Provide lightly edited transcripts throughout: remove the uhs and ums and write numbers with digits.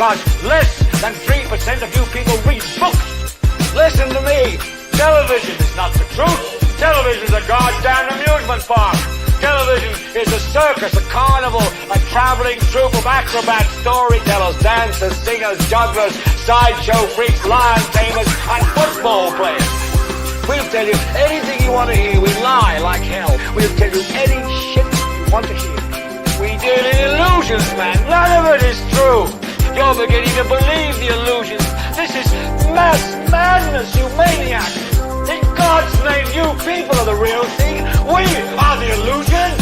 because less than 3% of you people read books. Listen to me. Television is not the truth. Television is a goddamn amusement park. Television is a circus, a carnival, a traveling troupe of acrobats, storytellers, dancers, singers, jugglers, sideshow freaks, lion tamers, and football players. We'll tell you anything you want to hear. We lie like hell. We'll tell you any shit you want to hear. We deal in illusions, man. None of it is true. You're beginning to believe the illusions. This is mass madness, you maniac. In God's name, you people are the real thing. We are the illusion.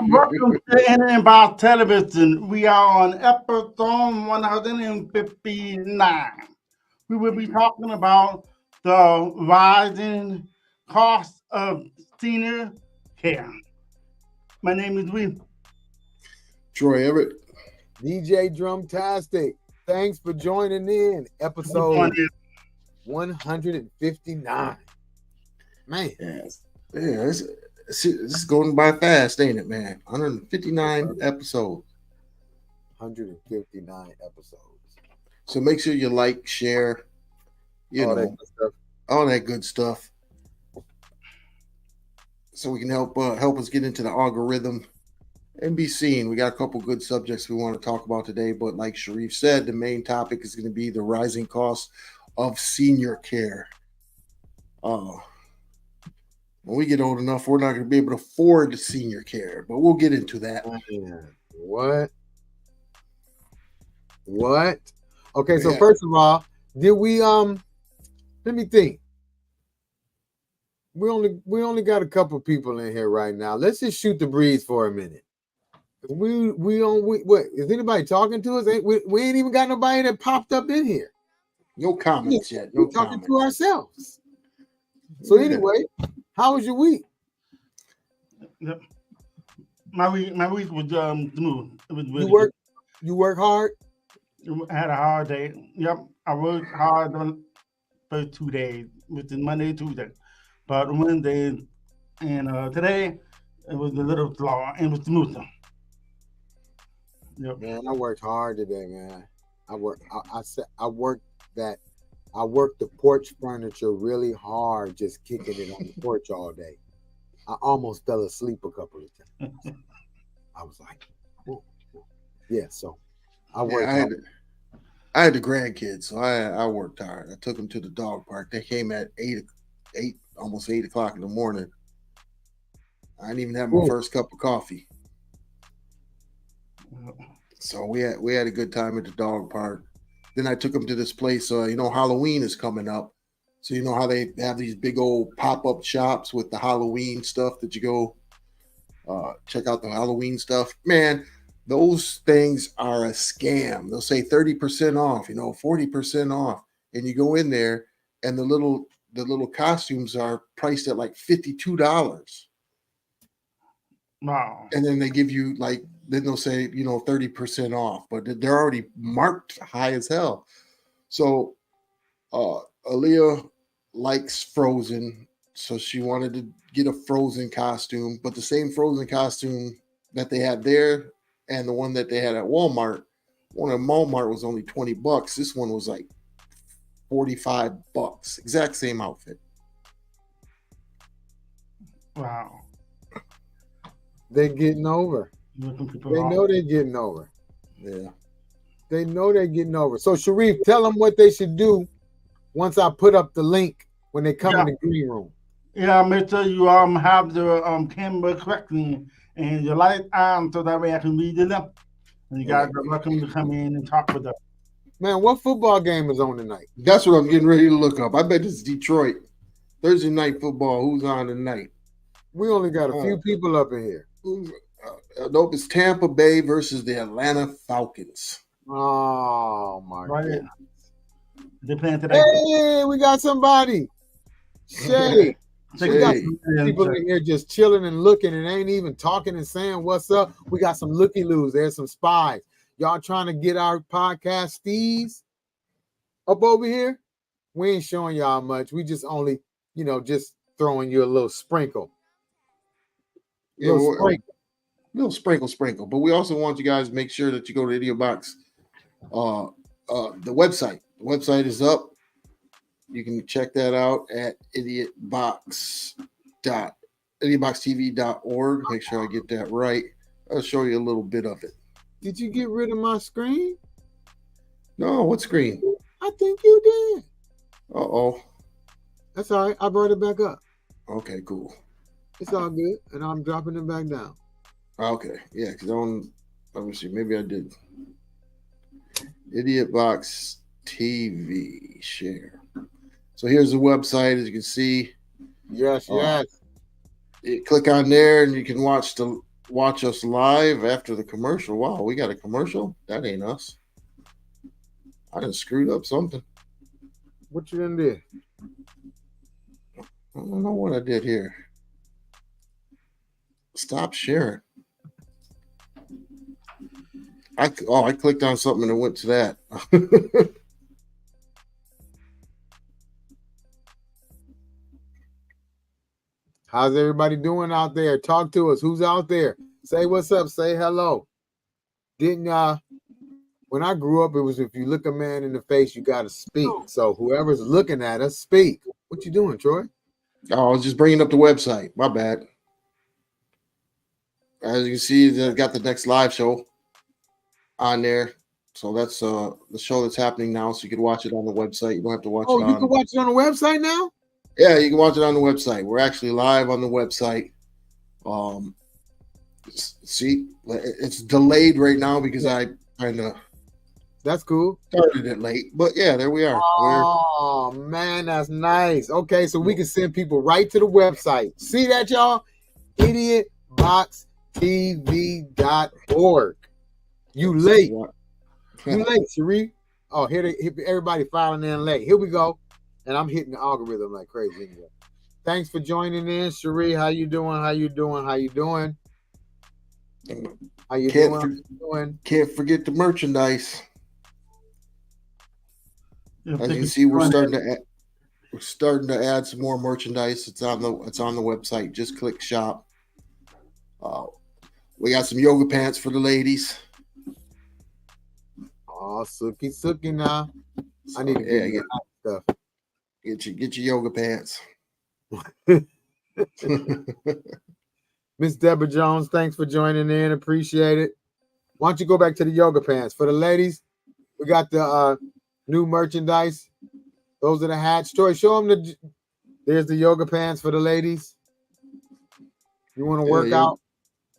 Welcome to Anything About Television. We are on episode 159. We will be talking about the rising cost of senior care. My name is Lee. Troy Everett. DJ Drumtastic. Thanks for joining in. Episode 159. Man. Yes. Yeah, it's going by fast, ain't it, man? 159 episodes. 159 episodes. So make sure you like, share, all that good stuff. So we can help us get into the algorithm and be seen. We got a couple good subjects we want to talk about today, but like Sharif said, the main topic is going to be the rising cost of senior care. When we get old enough, we're not going to be able to afford senior care, but we'll get into that. What? Okay, so first of all, did we let me think. We only got a couple people in here right now. Let's just shoot the breeze for a minute. What is anybody talking to us? We ain't even got nobody that popped up in here. No comments yet. We're talking to ourselves. So anyway, how was your week? My week was smooth. It was really You work hard? I had a hard day. Yep, I worked hard on first 2 days, which is Monday, Tuesday. But Wednesday and today, it was a little slow and it was smoother. Yep. Man, I worked hard today, man. I worked the porch furniture really hard, just kicking it on the porch all day. I almost fell asleep a couple of times. I was like, whoa. Yeah, so I worked hard. I had the grandkids, so I worked hard. I took them to the dog park. They came at almost 8 o'clock in the morning. I didn't even have my first cup of coffee. So we had a good time at the dog park. Then I took them to this place. Halloween is coming up. So you know how they have these big old pop-up shops with the Halloween stuff that you go check out the Halloween stuff. Man, those things are a scam. They'll say 30% off, 40% off. And you go in there and the little costumes are priced at like $52. Wow. And then they give you then they'll say, 30% off, but they're already marked high as hell. So Aaliyah likes Frozen, so she wanted to get a Frozen costume, but the same Frozen costume that they had there and the one that they had at Walmart, one at Walmart was only $20. This one was like $45. Exact same outfit. Wow. They're getting over. They know they're getting over. Yeah. They know they're getting over. So Sharif, tell them what they should do once I put up the link when they come in the green room. Yeah, make sure you have the camera correctly and your light on so that way I can read it up. And you guys are welcome to come in and talk with us. Man, what football game is on tonight? That's what I'm getting ready to look up. I bet it's Detroit. Thursday night football. Who's on tonight? We only got a few people up in here. Nope, it's Tampa Bay versus the Atlanta Falcons. Oh, my God. They playing today. Hey, we got somebody. Shay. Take We got Hey. some people in here just chilling and looking and ain't even talking and saying what's up. We got some looky-loos. There's some spies. Y'all trying to get our podcast steez up over here? We ain't showing y'all much. We just only, just throwing you a little sprinkle. Yeah, little sprinkle. But we also want you guys to make sure that you go to IdiotBox, the website. The website is up. You can check that out at idiotboxtv.org. Make sure I get that right. I'll show you a little bit of it. Did you get rid of my screen? No, what screen? I think you did. Uh-oh. That's all right. I brought it back up. Okay, cool. It's all good. And I'm dropping it back down. Okay, yeah, because let me see, maybe I did. IdiotBox TV share. So here's the website, as you can see. Yes. You click on there and you can watch us live after the commercial. Wow, we got a commercial? That ain't us. I done screwed up something. What you done did? I don't know what I did here. Stop sharing. I clicked on something and it went to that. How's everybody doing out there? Talk to us. Who's out there? Say what's up. Say hello. When I grew up, it was if you look a man in the face, you got to speak. So whoever's looking at us, speak. What you doing, Troy? Oh, I was just bringing up the website. My bad. As you can see, they've got the next live show on there. So that's the show that's happening now. So you can watch it on the website. You don't have to watch it on. Oh, you can watch it on the website now? Yeah, you can watch it on the website. We're actually live on the website. See, it's delayed right now because I kind of That's cool. started it late. But yeah, there we are. Oh, man, that's nice. Okay, so we can send people right to the website. See that, y'all? IdiotBoxTV.org. You late. You late, Cherie. Oh, here everybody filing in late. Here we go. And I'm hitting the algorithm like crazy anyway. Thanks for joining in, Cherie. How you doing? Can't forget the merchandise. Yeah, As you can see, we're starting to add some more merchandise. It's on the website. Just click shop. We got some yoga pants for the ladies. Oh, Suki now. So, I need to get stuff. Get your yoga pants. Miss Deborah Jones, thanks for joining in. Appreciate it. Why don't you go back to the yoga pants? For the ladies, we got the new merchandise. Those are the hats. Troy, show them there's the yoga pants for the ladies. You want to work out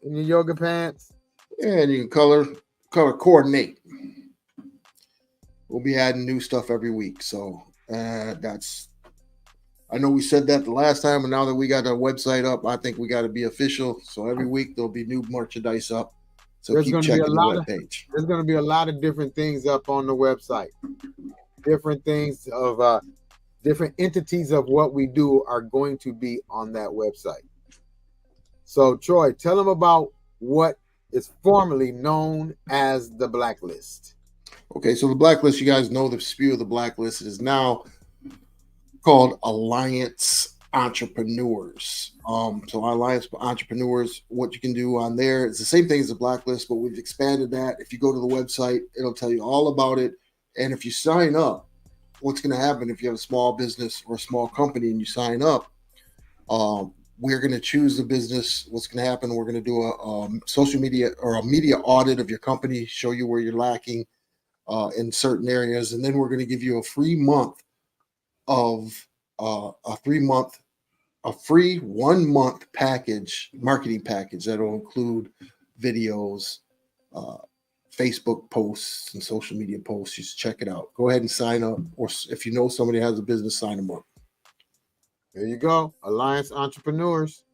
in your yoga pants? Yeah, and you can color coordinate. We'll be adding new stuff every week. So I know we said that the last time, and now that we got our website up, I think we got to be official. So every week there'll be new merchandise up. So keep checking the webpage. There's going to be a lot of different things up on the website. Different things of different entities of what we do are going to be on that website. So Troy, tell them about what is formerly known as the Blacklist. Okay, so the Blacklist, you guys know the spew of the Blacklist. It is now called Alliance Entrepreneurs. So Alliance Entrepreneurs, what you can do on there, it's the same thing as the Blacklist, but we've expanded that. If you go to the website, it'll tell you all about it. And if you sign up, what's going to happen if you have a small business or a small company and you sign up, we're going to choose the business. What's going to happen, we're going to do a social media or a media audit of your company, show you where you're lacking in certain areas. And then we're going to give you a free month of a free 1 month marketing package that'll include videos, Facebook posts, and social media posts. Just check it out. Go ahead and sign up, or if you know somebody has a business, sign them up. There you go, Alliance Entrepreneurs,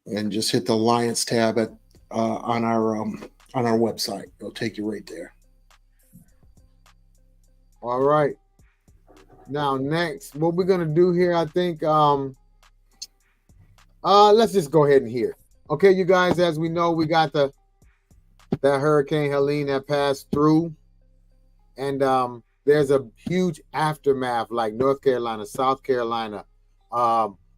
and just hit the Alliance tab on our website. It'll take you right there. All right. Now, next, what we're gonna do here, I think, let's just go ahead and hear. Okay, you guys, as we know, we got that Hurricane Helene that passed through, and there's a huge aftermath, like North Carolina, South Carolina,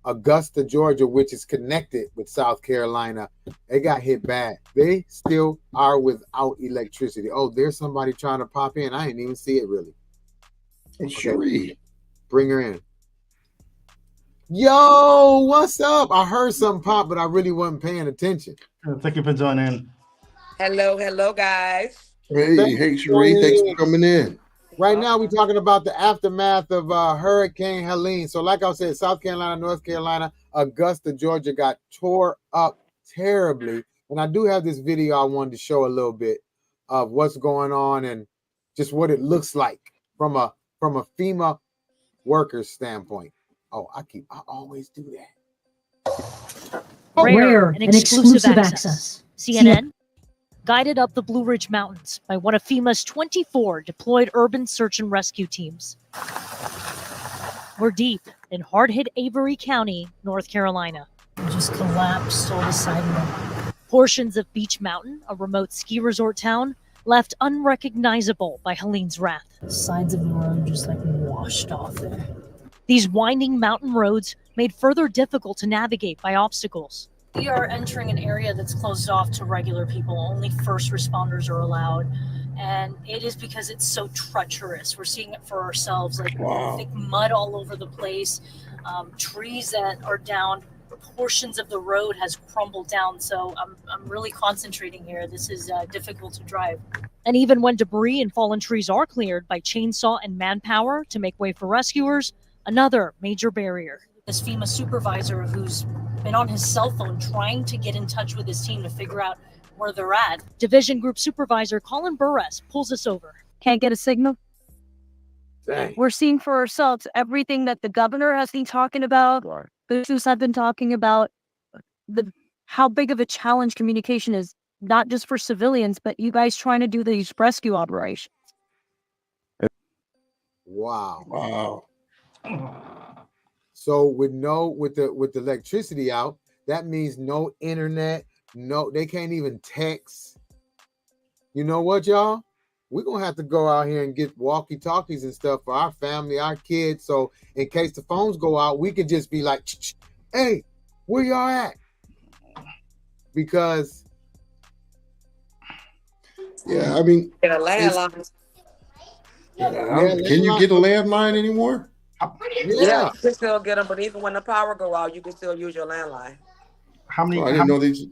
Augusta, Georgia, which is connected with South Carolina. They got hit bad. They still are without electricity. Oh, there's somebody trying to pop in. I didn't even see it really. Hey, Cherie. Bring her in. Yo, what's up? I heard something pop, but I really wasn't paying attention. Thank you for joining. Hello, guys. Hey, Cherie. Thanks for coming in. Right now, we're talking about the aftermath of Hurricane Helene. So, like I said, South Carolina, North Carolina, Augusta, Georgia got tore up terribly. And I do have this video I wanted to show a little bit of what's going on and just what it looks like from a FEMA worker's standpoint. Oh, I always do that. Rare and exclusive access. CNN guided up the Blue Ridge Mountains by one of FEMA's 24 deployed urban search and rescue teams. We're deep in hard-hit Avery County, North Carolina. It just collapsed all the side road. Portions of Beach Mountain, a remote ski resort town, left unrecognizable by Helene's wrath. The sides of the road just like washed off there. These winding mountain roads made further difficult to navigate by obstacles. We are entering an area that's closed off to regular people. Only first responders are allowed. And it is because it's so treacherous. We're seeing it for ourselves, like thick mud all over the place, trees that are down, portions of the road has crumbled down. So I'm really concentrating here. This is difficult to drive. And even when debris and fallen trees are cleared by chainsaw and manpower to make way for rescuers, another major barrier. This FEMA supervisor who's been on his cell phone trying to get in touch with his team to figure out where they're at. Division Group Supervisor Colin Burress pulls us over. Can't get a signal. Dang. We're seeing for ourselves everything that the governor has been talking about, business have been talking about, how big of a challenge communication is, not just for civilians, but you guys trying to do these rescue operations. Wow. So with the electricity out, that means no internet, they can't even text. You know what, y'all? We're gonna have to go out here and get walkie-talkies and stuff for our family, our kids. So in case the phones go out, we could just be like, hey, where y'all at? Because I mean, Get a landline. can you get a landline anymore? Yeah, you can still get them, but even when the power go out, you can still use your landline. How many? I didn't know these.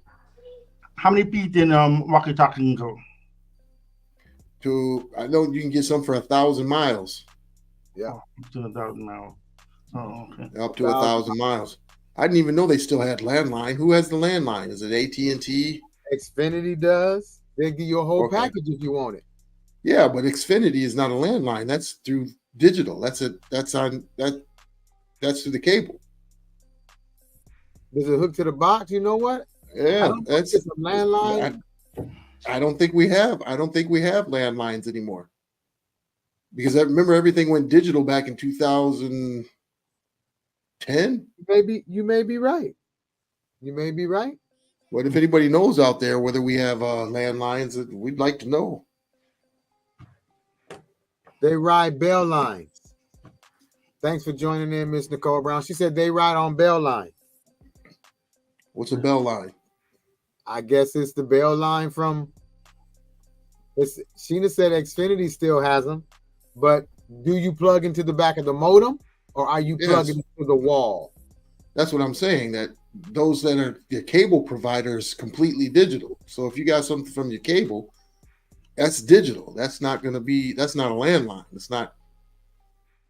How many feet in walkie-talkie go? I know you can get some for 1,000 miles. Yeah, up to 1,000 miles. Oh, okay. Up to 1,000 miles. I didn't even know they still had landline. Who has the landline? Is it AT&T? Xfinity does. They give you a whole package if you want it. Yeah, but Xfinity is not a landline. That's through digital. That's through the cable. Does it hook to the box? You know what? Yeah, that's a landline. I don't think we have landlines anymore. Because I remember everything went digital back in 2010. You may be right. You may be right. But if anybody knows out there whether we have landlines, we'd like to know. They ride bell lines. Thanks for joining in, Miss Nicole Brown. She said they ride on bell line. What's a bell line? I guess it's the bell line from. Sheena said Xfinity still has them, but do you plug into the back of the modem or are you plugging into the wall? That's what I'm saying. That those that are the cable providers completely digital. So if you got something from your cable, that's digital. That's not a landline.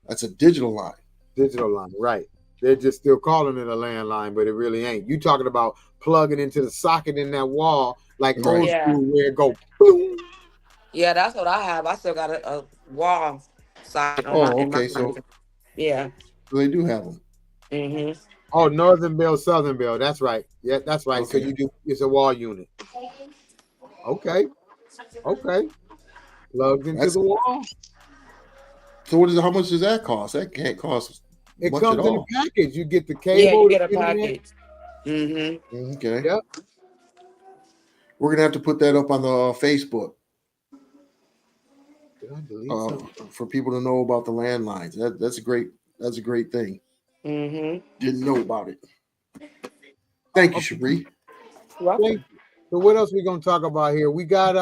That's a digital line. Digital line, right. They're just still calling it a landline, but it really ain't. You talking about plugging into the socket in that wall like old school where it go boom. Yeah, that's what I have. I still got a wall socket. So yeah. So they do have them. Mm-hmm. Oh, Northern Bell, Southern Bell. That's right. Yeah, that's right. Okay. So it's a wall unit. Okay. Plugged into the wall. So what is it? How much does that cost? That can't cost It much comes at in a all. package. You get the Yeah, cable. you get a the internet. package. Mm-hmm. Okay. Yep. We're gonna have to put that up on the Facebook Did I delete something? for people to know about the landlines. That's a great thing. Mm-hmm. Didn't know about it. Thank you, Cherie. Thank you. So what else we gonna talk about here? We got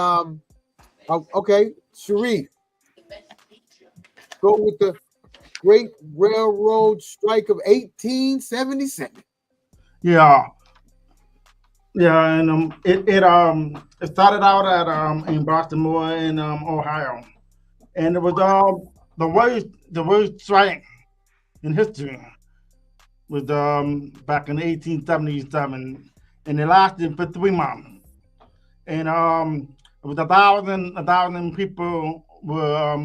okay, Sharif. Go with the Great Railroad Strike of 1877. Yeah, yeah, and it started out at in Baltimore in Ohio, and it was the worst strike in history. Was back in 1877, and it lasted for 3 months. And it was a thousand people were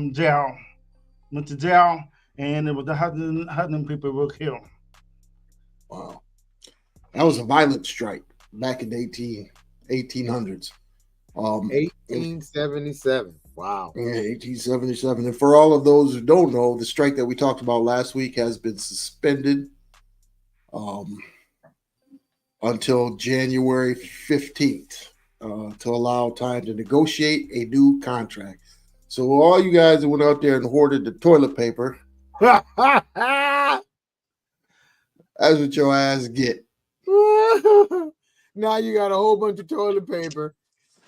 went to jail, and it was 100 people were killed. Wow. That was a violent strike back in the 1800s. 1877. Wow. Yeah, 1877. And for all of those who don't know, the strike that we talked about last week has been suspended until January 15th to allow time to negotiate a new contract. So all you guys that went out there and hoarded the toilet paper, that's what your ass get. Now you got a whole bunch of toilet paper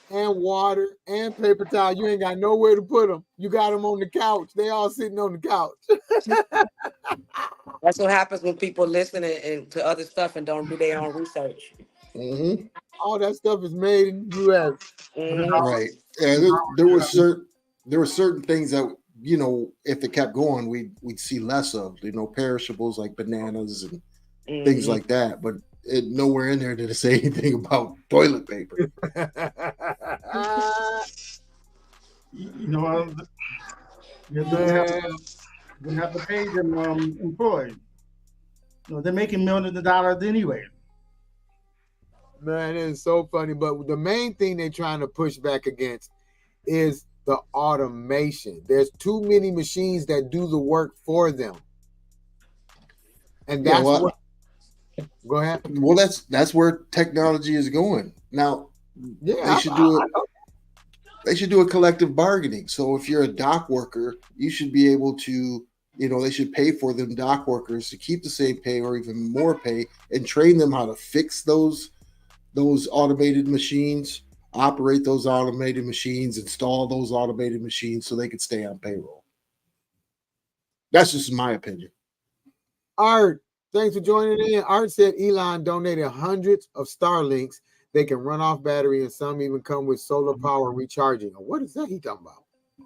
and water and paper towel. You ain't got nowhere to put them. You got them on the couch. They all sitting on the couch. That's what happens when people listen and to other stuff and don't do their own research. Mm-hmm. All that stuff is made in the U.S. Mm-hmm. Right. Yeah, there were certain things that, you know, if it kept going, we'd see less of, you know, perishables like bananas and things like that. But nowhere in there did it say anything about toilet paper. You know, they have to pay them employees. You know, they're making millions of dollars anyway. Man, it is so funny. But the main thing they're trying to push back against is the automation. There's too many machines that do the work for them. And that's what. Go ahead. Well, that's where technology is going. Now, yeah, they should do a collective bargaining. So if you're a dock worker, you should be able to, you know, they should pay for them dock workers to keep the same pay or even more pay and train them how to fix those automated machines, operate those automated machines, install those automated machines so they could stay on payroll. That's just my opinion. Art, thanks for joining in. Art said Elon donated hundreds of Starlinks. They can run off battery, and some even come with solar power recharging. What is that he talking about?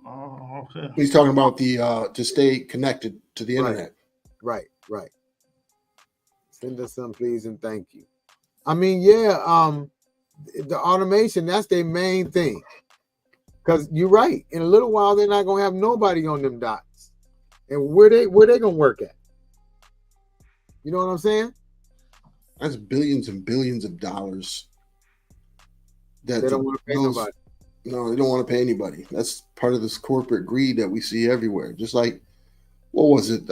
Oh, okay. He's talking about the to stay connected to the internet. Right. Send us some, please, and thank you. I mean, yeah, the automation, that's their main thing. Because you're right. In a little while, they're not gonna have nobody on them docks. And where they gonna work at? You know what I'm saying? That's billions and billions of dollars. That They don't want to pay nobody. No, they don't want to pay anybody. That's part of this corporate greed that we see everywhere. Just like, what was it?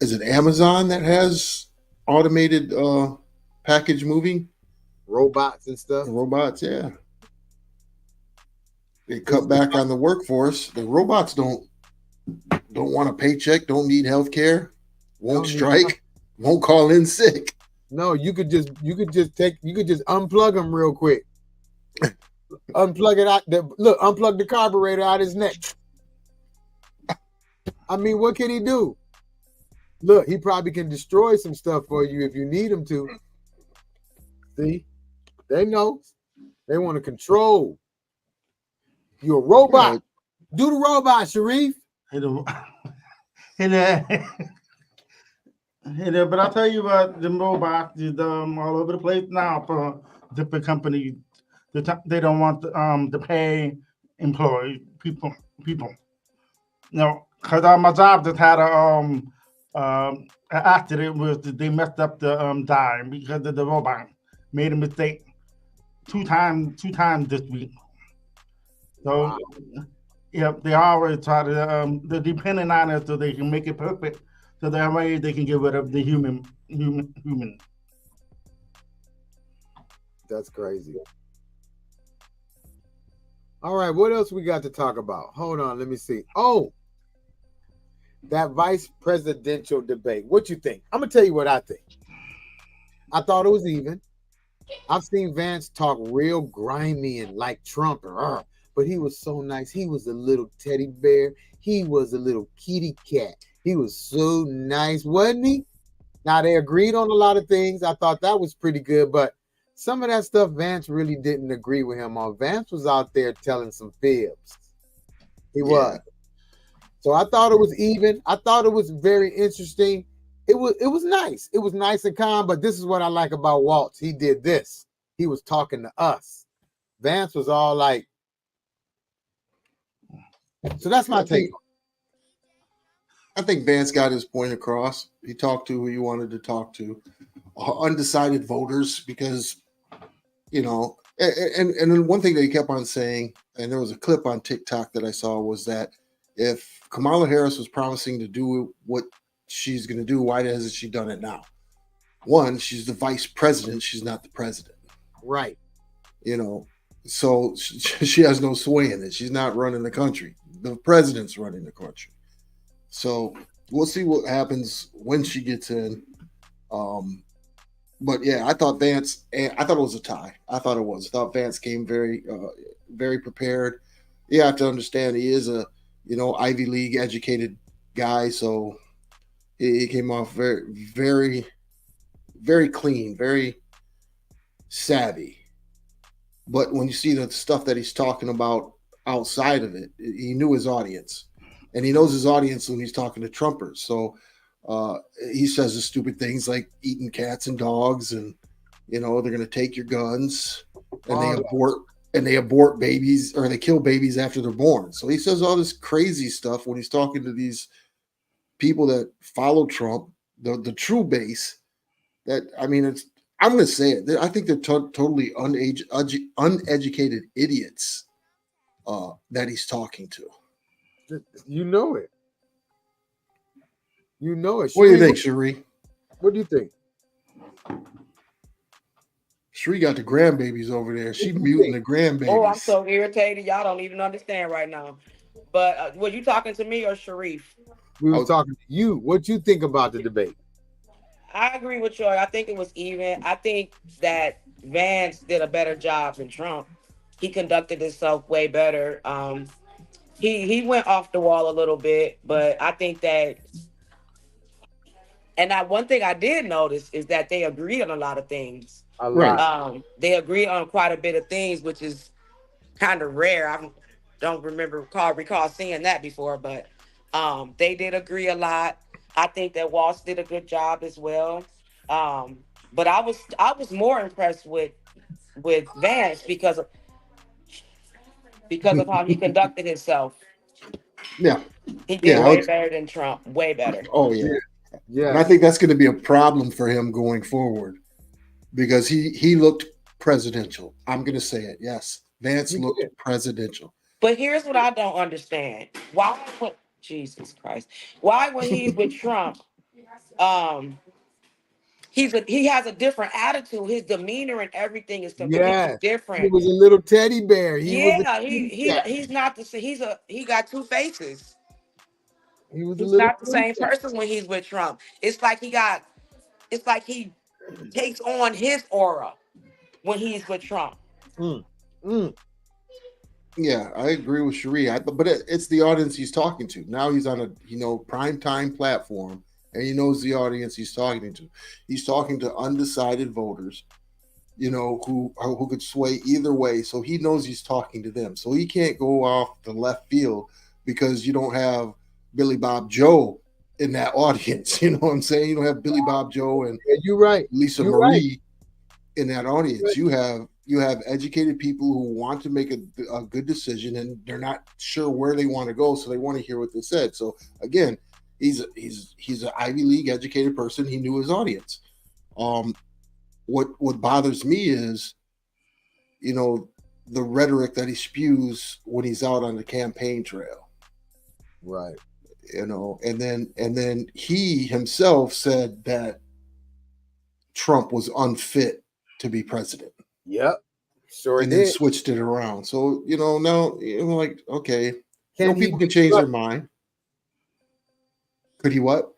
Is it Amazon that has automated package moving? Robots and stuff. Robots, yeah. They cut back on the workforce. The robots don't want a paycheck, don't need health care, won't strike, won't call in sick. No, you could just unplug them real quick. Unplug it out. Unplug the carburetor out his neck. I mean, what can he do? Look, he probably can destroy some stuff for you if you need him to. See, they know. They want to control. You're a robot. Yeah. Do the robot, Sharif. But I'll tell you what, the robots is all over the place now for different companies. They don't want to pay employees, people. No, because my job just had an accident where they messed up the dime because of the robot made a mistake two times this week. So Yep, they always try to they're depending on it so they can make it perfect, so that way they can get rid of the human. That's crazy. All right, what else we got to talk about? Hold on, let me see. Oh, that vice presidential debate. What you think? I'm gonna tell you what I think. I thought it was even. I've seen Vance talk real grimy and like Trump, but he was so nice. He was a little teddy bear. He was a little kitty cat. He was so nice, wasn't he? Now they agreed on a lot of things. I thought that was pretty good, but some of that stuff Vance really didn't agree with him on. Vance was out there telling some fibs. He was. So I thought it was even. I thought it was very interesting. It was nice. It was nice and calm, but this is what I like about Waltz. He did this. He was talking to us. Vance was all like, so that's my take. I think Vance got his point across. He talked to who he wanted to talk to, undecided voters, because, you know, and then one thing that he kept on saying, and there was a clip on TikTok that I saw, was that if Kamala Harris was promising to do what she's going to do, why hasn't she done it now? One, she's the vice president. She's not the president. Right. You know, so she has no sway in it. She's not running the country. The president's running the country. So we'll see what happens when she gets in. But yeah, I thought it was a tie. I thought Vance came very, very prepared. You have to understand he is a, Ivy League educated guy. So he came off very, very, very clean, very savvy. But when you see the stuff that he's talking about outside of it, he knew his audience. And he knows his audience when he's talking to Trumpers. So he says the stupid things like eating cats and dogs, and they're going to take your guns, and they abort babies, or they kill babies after they're born. So he says all this crazy stuff when he's talking to these people that follow Trump, the true base. That, I mean, I'm going to say it. I think they're totally uneducated idiots that he's talking to. You know it. You know it. What do you think, Cherie? What do you think? Cherie got the grandbabies over there. She muting the grandbabies. Oh, I'm so irritated. Y'all don't even understand right now. But were you talking to me or Sharif? We were talking to you. What you think about the debate? I agree with you. I think it was even. I think that Vance did a better job than Trump. He conducted himself way better. He went off the wall a little bit, but I think that, and one thing I did notice is that they agreed on a lot of things. A lot. They agreed on quite a bit of things, which is kind of rare. I don't recall seeing that before, but they did agree a lot. I think that Waltz did a good job as well. But I was more impressed with Vance because of how he conducted himself. Yeah. He did way better than Trump. Way better. Oh, yeah. Yeah. And I think that's going to be a problem for him going forward, because he looked presidential. I'm going to say it. Yes. Vance looked presidential. But here's what I don't understand. Jesus Christ. Why when he's with Trump, he has a different attitude. His demeanor and everything is completely different. He was a little teddy bear. He's not the same. He got two faces. He's not the same person when he's with Trump. It's like he takes on his aura when he's with Trump. Yeah, I agree with Cherie. But it's the audience he's talking to. Now he's on a prime time platform, and he knows the audience he's talking to. He's talking to undecided voters, who could sway either way. So he knows he's talking to them. So he can't go off the left field because you don't have Billy Bob Joe in that audience. You know what I'm saying? You don't have Billy Bob Joe and you're right. Lisa Marie in that audience. You have educated people who want to make a good decision, and they're not sure where they want to go, so they want to hear what they said. So again, he's an Ivy League educated person. He knew his audience. What bothers me is, the rhetoric that he spews when he's out on the campaign trail. Right. You know, and then he himself said that Trump was unfit to be president. Yep. Sure And did. then switched it around. So, you know, now you're like, okay, you Can know, he people be can change their trusted? mind. Could he what?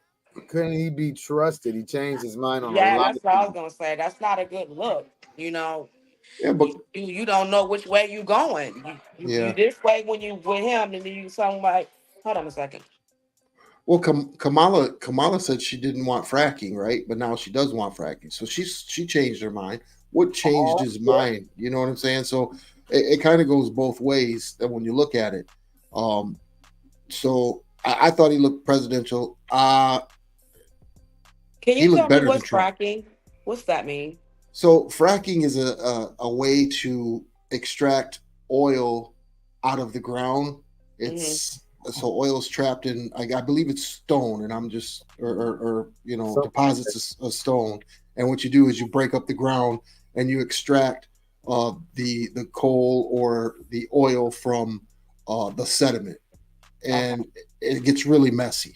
Couldn't he be trusted? He changed his mind on a Yeah, lot that's of what I was things. gonna say. That's not a good look. You know, Yeah, but you don't know which way you going. You yeah. this way when you with him, and then you something like, hold on a second. Well, Kamala said she didn't want fracking, right? But now she does want fracking. So she changed her mind. What changed Oh, his yeah. mind? You know what I'm saying? So it kind of goes both ways when you look at it. So I thought he looked presidential. Can He you looked tell me better than what's Trump. fracking? What's that mean? So fracking is a way to extract oil out of the ground. It's so oil's trapped in, I believe it's stone, and I'm just or you know, Something deposits of stone. And what you do is you break up the ground and you extract the coal or the oil from the sediment, and it gets really messy.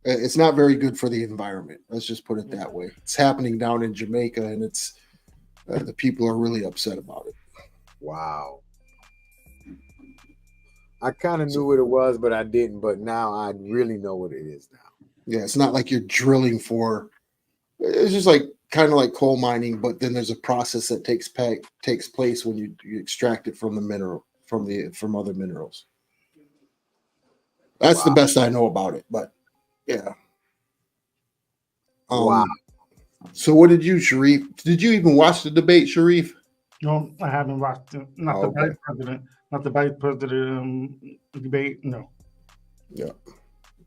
It's not very good for the environment. Let's just put it that way. It's happening down in Jamaica, and it's the people are really upset about it. Wow. I kind of knew what it was, but I didn't. But now I really know what it is now. Yeah, it's not like you're drilling for. It's just like kind of like coal mining, but then there's a process that takes place when you extract it from the mineral from other minerals. That's the Wow. best I know about it. But yeah. Wow. So what did you, Sharif? Did you even watch the debate, Sharif? No, I haven't watched it. Not the vice president. Not the vice president debate. No. Yeah.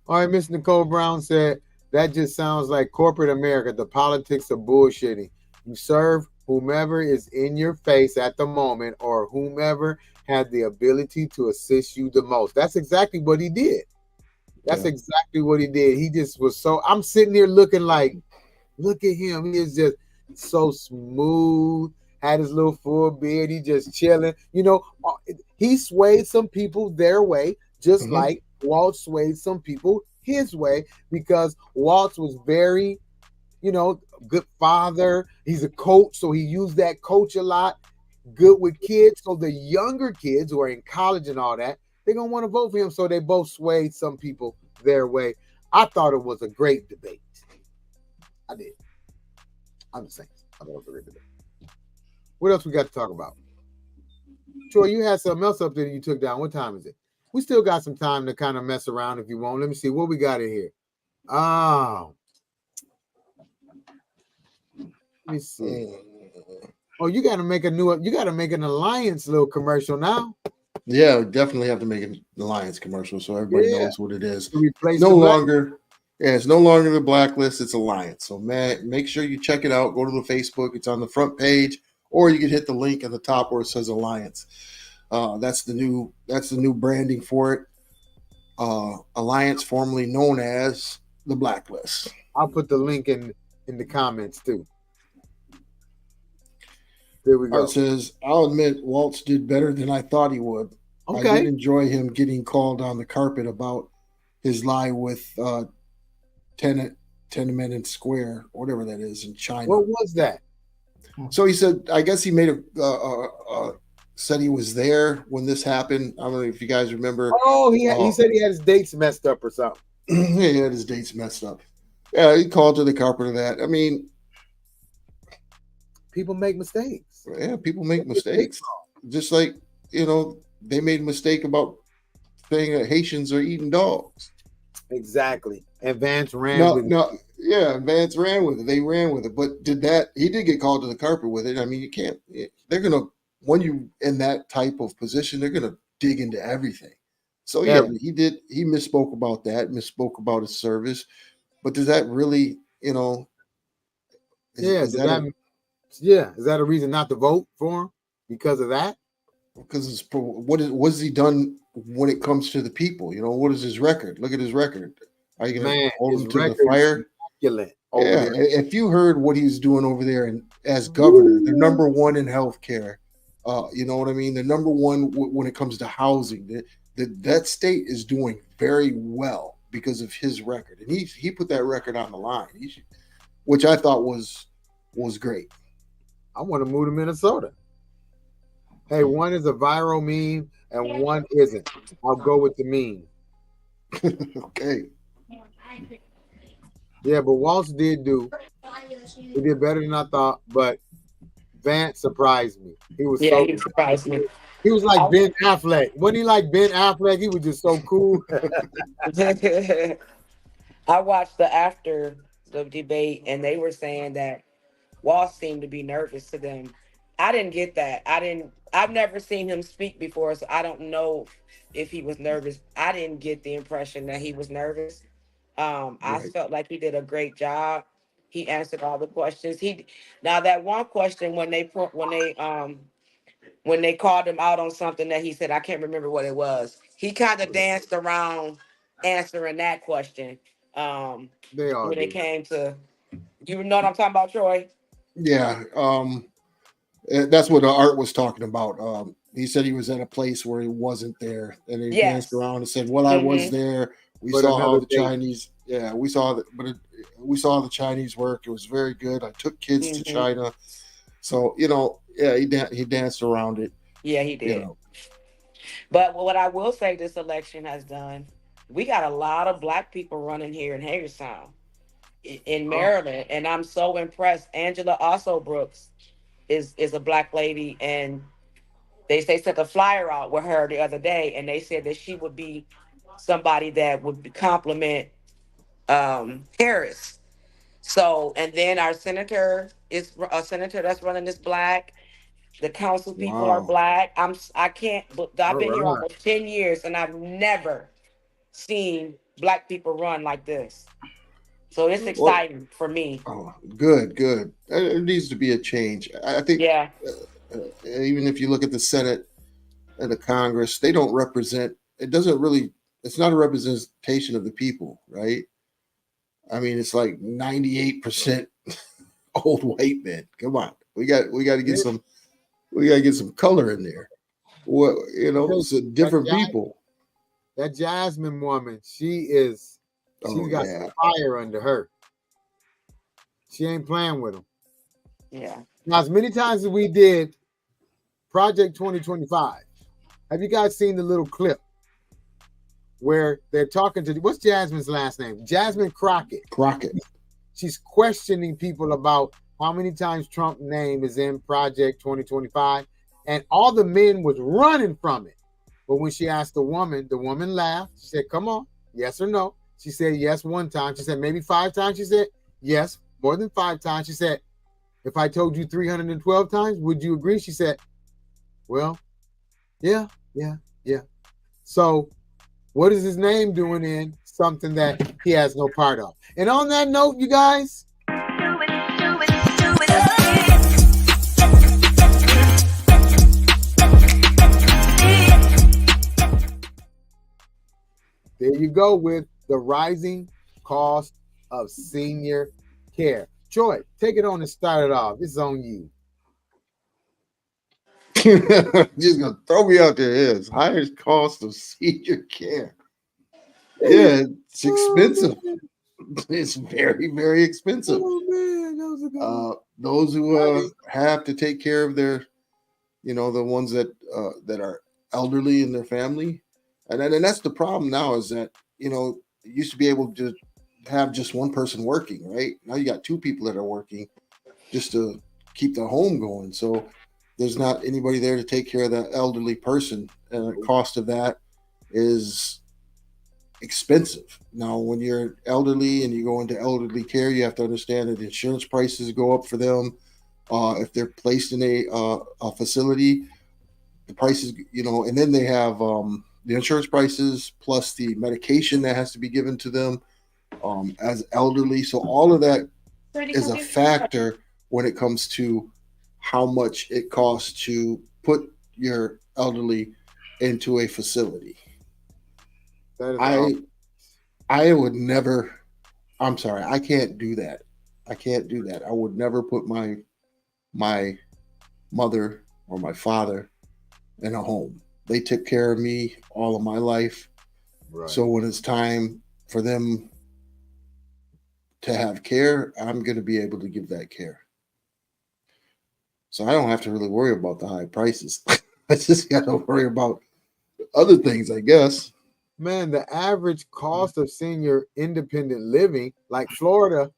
All right, Miss Nicole Brown said, that just sounds like corporate America. The politics of bullshitting. You serve whomever is in your face at the moment or whomever had the ability to assist you the most. That's exactly what he did. That's exactly what he did. He just was so, I'm sitting here looking like, look at him. He is just so smooth, had his little full beard. He just chilling. You know, he swayed some people their way, just like Walt swayed some people his way, because Walt was very, you know, good father. He's a coach, so he used that coach a lot. Good with kids. So the younger kids who are in college and all that, they're going to want to vote for him. So they both swayed some people their way. I thought it was a great debate. I did. I'm just saying. I thought it was a great debate. What else we got to talk about? Troy, you had something else up there that you took down. What time is it? We still got some time to kind of mess around if you want. Let me see what we got in here. Oh. Let me see. Oh, you got to make an Alliance little commercial now. Yeah, we definitely have to make an Alliance commercial so everybody knows what it is. Replace no longer, it's no longer the Blacklist, it's Alliance. So man, make sure you check it out. Go to the Facebook, it's on the front page, or you can hit the link at the top where it says Alliance. That's the new branding for it. Alliance, formerly known as the Blacklist. I'll put the link in the comments too. There we go. It says, I'll admit Waltz did better than I thought he would. Okay. I did enjoy him getting called on the carpet about his lie with Tiananmen Square, whatever that is in China. What was that? So he said, I guess he made said he was there when this happened. I don't know if you guys remember. Oh, he said he had his dates messed up or something. He had his dates messed up. Yeah, he called to the carpet of that. I mean, people make mistakes. Yeah, people make mistakes. Just like, you know, they made a mistake about saying that Haitians are eating dogs. Exactly. And Vance ran with it. Yeah, Vance ran with it. They ran with it. But he did get called to the carpet with it. I mean, you can't, they're going to, when you in that type of position, they're going to dig into everything. So yeah, he misspoke about that, misspoke about his service. But does that really, you know, is that a reason not to vote for him because of that? Because what has he done when it comes to the people? You know, what is his record? Look at his record. Are you going to hold him to the fire? Yeah, if you heard what he's doing over there as governor, they're number one in healthcare. You know what I mean? The number one when it comes to housing, that state is doing very well because of his record, and he put that record on the line, which I thought was great. I want to move to Minnesota. Hey, one is a viral meme and one isn't. I'll go with the meme. Okay. Yeah, but Waltz did better than I thought, but Vance surprised me. He was Yeah, he surprised me. He was like Ben Affleck. Wasn't he like Ben Affleck? He was just so cool. I watched after the debate, and they were saying that Wall seemed to be nervous to them. I didn't get that. I've never seen him speak before, so I don't know if he was nervous. I didn't get the impression that he was nervous. I Right. felt like he did a great job. He answered all the questions. Now that one question when they called him out on something that he said, I can't remember what it was. He kind of danced around answering that question. They all When it do. came to, you know what I'm talking about, Troy? Yeah. That's what Art was talking about. He said he was at a place where he wasn't there, and he danced Yes. around and said, "Well, I was there. We But saw how another the day." Chinese. Yeah, we saw that, we saw the Chinese work. It was very good. I took kids to China, so yeah, he danced around it. Yeah, he did. You know. But what I will say this election has done, we got a lot of black people running here in Hagerstown, in Maryland, and I'm so impressed. Angela also Brooks is a black lady, and they sent a flyer out with her the other day, and they said that she would be somebody that would complement Harris. So, and then our senator is a senator that's running is black. The council people are Wow. black. I can't. I've been All here right. almost 10 years, and I've never seen black people run like this. So it's exciting for me. Oh, good. There needs to be a change. I think. Yeah. Even if you look at the Senate and the Congress, they don't represent. It doesn't really. It's not a representation of the people, right? I mean, it's like 98% old white men. Come on, we got to get some. We got to get some color in there. What it's a different people. That Jasmine woman, she's got some fire under her. She ain't playing with them. Yeah. Now, as many times as we did Project 2025, have you guys seen the little clip where they're talking to, what's Jasmine's last name? Jasmine Crockett. She's questioning people about how many times Trump's name is in Project 2025, and all the men was running from it. But when she asked the woman laughed. She said, "Come on, yes or no?" She said, "Yes," one time. She said, "Maybe 5 times?" She said, "Yes, more than 5 times." She said, "If I told you 312 times, would you agree?" She said, "Well, yeah." So what is his name doing in something that he has no part of? And on that note, you guys, there you go with the rising cost of senior care. Troy, take it on and start it off. This is on you. Just gonna throw me out there. Is highest cost of senior care. Yeah, it's expensive. It's very, very expensive. Oh man, that was a good one. Those who have to take care of their, the ones that are elderly in their family, and that's the problem now. Is that you used to be able to have just one person working, right? Now you got 2 people that are working just to keep the home going. So there's not anybody there to take care of that elderly person, and the cost of that is expensive. Now, when you're elderly and you go into elderly care, you have to understand that insurance prices go up for them. If they're placed in a facility, the prices, and then they have the insurance prices plus the medication that has to be given to them as elderly. So all of that is a factor when it comes to how much it costs to put your elderly into a facility. I would never. I'm sorry, I can't do that. I would never put my mother or my father and a home. They took care of me all of my life. Right. So when it's time for them to have care, I'm going to be able to give that care. So I don't have to really worry about the high prices. I just got to worry about other things, I guess. Man, the average cost of senior independent living, like Florida,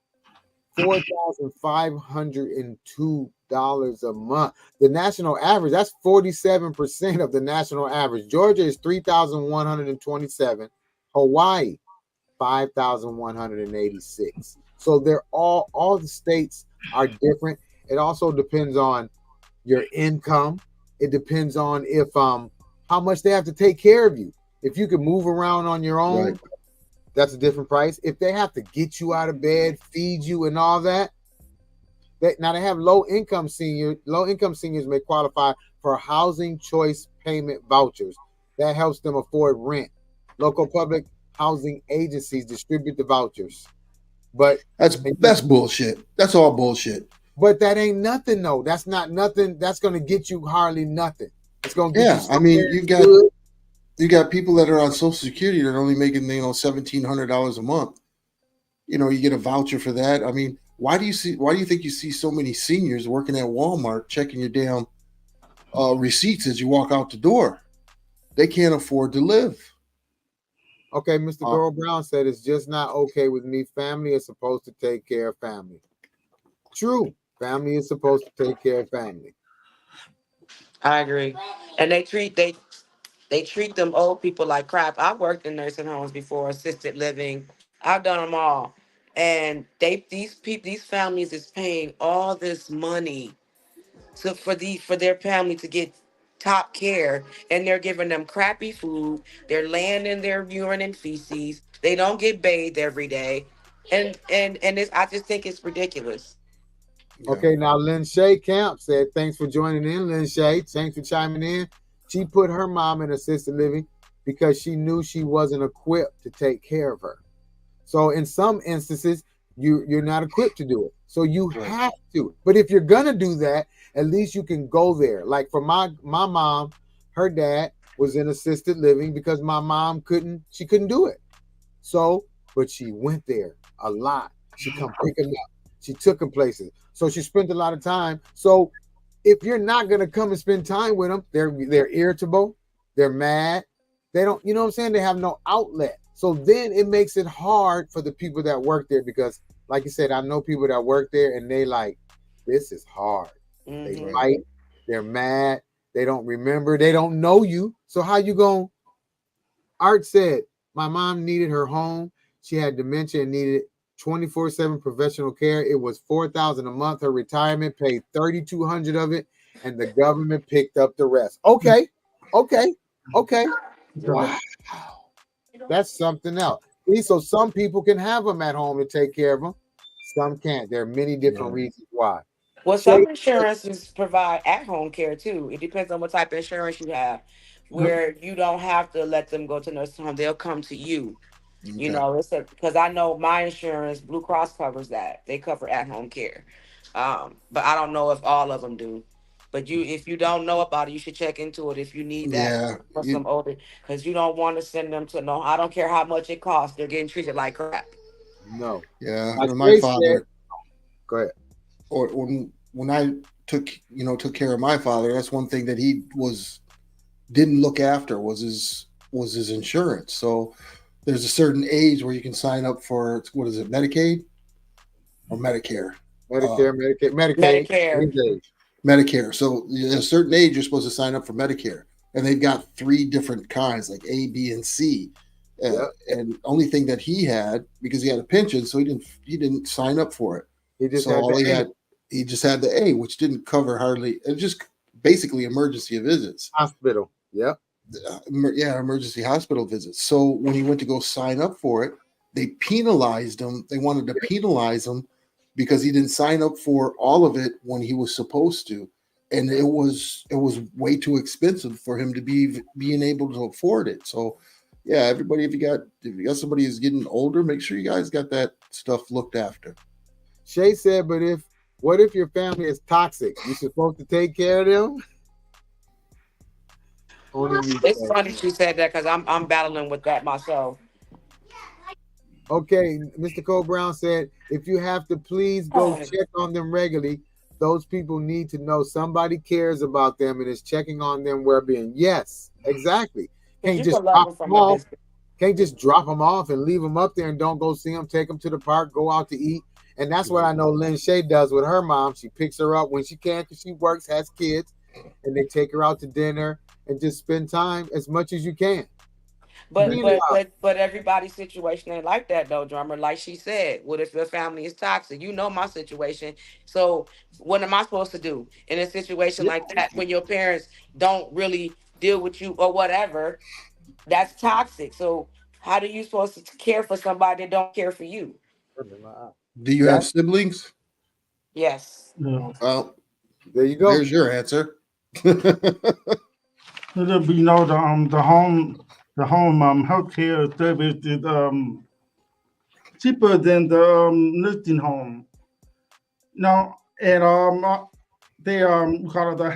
$4,502 a month. The national average, that's 47% of the national average. Georgia is 3,127. Hawaii, 5,186. So they're all the states are different. It also depends on your income. It depends on if how much they have to take care of you. If you can move around on your own, Right. that's a different price. If they have to get you out of bed, feed you, and all that, now they have low income seniors. Low income seniors may qualify for housing choice payment vouchers. That helps them afford rent. Local public housing agencies distribute the vouchers, but That's bullshit. That's all bullshit. that ain't nothing though. That's not nothing. That's gonna get you hardly nothing. It's gonna get you. Yeah, I mean, somewhere good. you got people that are on Social Security that are only making $1,700 a month. You get a voucher for that. I mean, why do you think you see so many seniors working at Walmart checking your damn receipts as you walk out the door? They can't afford to live. Okay, Mr. Girl Brown said it's just not okay with me. Family is supposed to take care of family. True. Family is supposed to take care of family. I agree. And they treat them old people like crap. I've worked in nursing homes before, assisted living. I've done them all. And these families is paying all this money for their family to get top care, and they're giving them crappy food. They're laying in their urine and feces. They don't get bathed every day. And I just think it's ridiculous. Yeah. Okay, now Lynn Shay Camp said, thanks for joining in, Lynn Shay. Thanks for chiming in. She put her mom in assisted living because she knew she wasn't equipped to take care of her. So in some instances, you're not equipped to do it. So you have to. But if you're gonna do that, at least you can go there. Like for my mom, her dad was in assisted living because my mom couldn't do it. So, but she went there a lot. She come pick him up. She took him places. So she spent a lot of time. So if you're not gonna come and spend time with them, they're irritable, they're mad, they don't, you know what I'm saying? They have no outlet. So then it makes it hard for the people that work there because, like you said, I know people that work there and they like, this is hard. They fight, they're mad, they don't remember, they don't know you. So how you going? Art said, my mom needed her home. She had dementia and needed 24/7 professional care. It was $4,000 a month. Her retirement paid $3,200 of it, and the government picked up the rest. Okay. Wow. That's something else. See, so some people can have them at home to take care of them. Some can't. There are many different reasons why. Well, some insurances provide at-home care too. It depends on what type of insurance you have, where you don't have to let them go to nursing home; they'll come to you. You know, because I know my insurance, Blue Cross covers that. They cover at-home care, but I don't know if all of them do. But if you don't know about it, you should check into it if you need that for some older, because you don't want to send them to no. I don't care how much it costs; they're getting treated like crap. No. Yeah, Like my father. Go ahead. Or when I took care of my father, that's one thing that he didn't look after was his insurance. So there's a certain age where you can sign up for, what is it, Medicaid or Medicare? Medicare. So at a certain age, you're supposed to sign up for Medicare, and they've got 3 different kinds, like A, B, and C. And only thing that he had, because he had a pension, so he didn't sign up for it. He just had the A, which didn't cover hardly. It just basically emergency visits. Hospital. Yep. Emergency hospital visits. So when he went to go sign up for it, they penalized him. They wanted to penalize him because he didn't sign up for all of it when he was supposed to, and it was way too expensive for him to being able to afford it. So, yeah, everybody, if you got somebody who's getting older, make sure you guys got that stuff looked after. Shay said, but what if your family is toxic? You're supposed to take care of them? On the It's replay. funny she said that because I'm battling with that myself. Okay, Mr. Cole Brown said, if you have to, please go Oh, check on them regularly. Those people need to know somebody cares about them and is checking on them well-being. Yes, exactly. because Can't you can just love drop them them from a off. distance. Can't just drop them off and leave them up there and don't go see them. Take them to the park, go out to eat. And that's what I know Lynn Shay does with her mom. She picks her up when she can because she works, has kids, and they take her out to dinner and just spend time as much as you can. But Be but loved. but but everybody's situation ain't like that though, drummer. Like she said, what if your family is toxic? You know my situation. So what am I supposed to do in a situation Yeah. like that when your parents don't really deal with you or whatever? That's toxic. So how do you supposed to care for somebody that don't care for you? Do you have That, siblings? Yes. Yeah. Well, there you go. there's your answer. It'll be the home healthcare service is cheaper than the nursing home. No, and they call it the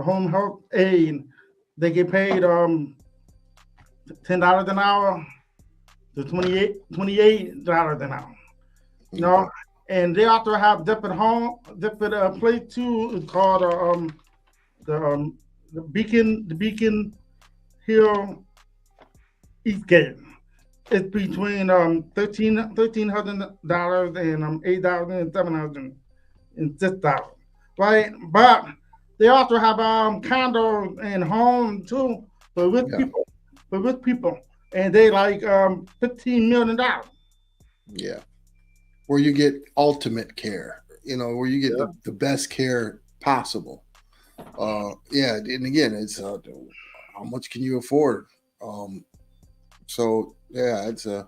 home health aid. They get paid $10 an hour to $28 an hour. You know, and they also have different place too. It's called the the Beacon Hill East Gate. It's between $1,300 and 8,706, right? But they also have condos and homes too for Yeah, rich people, and they like $15 million. yeah. Where you get ultimate care, where you get Yeah. the best care possible. Yeah, and again, it's how much can you afford? Um, so yeah, it's I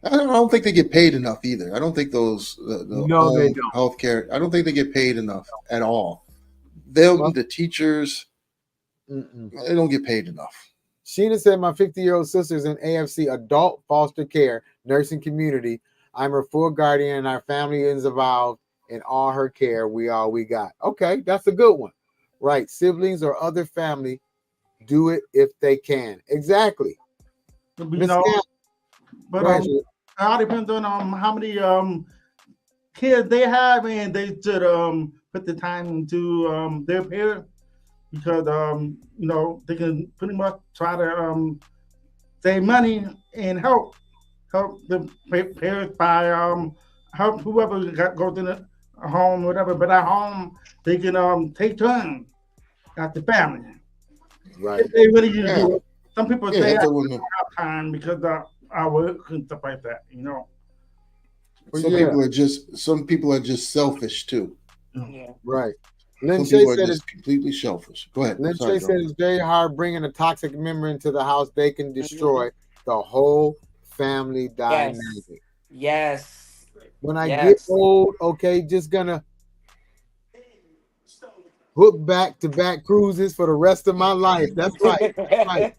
don't think they get paid enough either. I don't think the No, they home don't. healthcare. I don't think they get paid enough at all. Them, Well, the teachers, mm-mm. they don't get paid enough. Sheena said, my 50-year-old sister's in AFC adult foster care nursing community. I'm her full guardian and our family is involved in all her care. We all we got. Okay, that's a good one. Right. Siblings or other family do it if they can. Exactly. You Miss know, Camp, but go ahead. Sheila. it all depends on how many kids they have, and they should put the time into their parents because they can pretty much try to save money and help the parents by help whoever goes in a home, whatever. But at home, they can take turns at the family. Right. If they really need to Yeah, do it. Some people yeah. stay If out it wasn't, time because our work and stuff like that. Well, some yeah, people are just selfish too. Yeah. right. Lynn Some Shay people are said it's just completely selfish. Go ahead. Lynn Sorry, Shay said John. it's very hard bringing a toxic member into the house. They can Mhm. destroy the whole family Yes. dynamic. Yes. When I get Yes. old, okay, just gonna book back-to-back cruises for the rest of my life. That's right. That's right.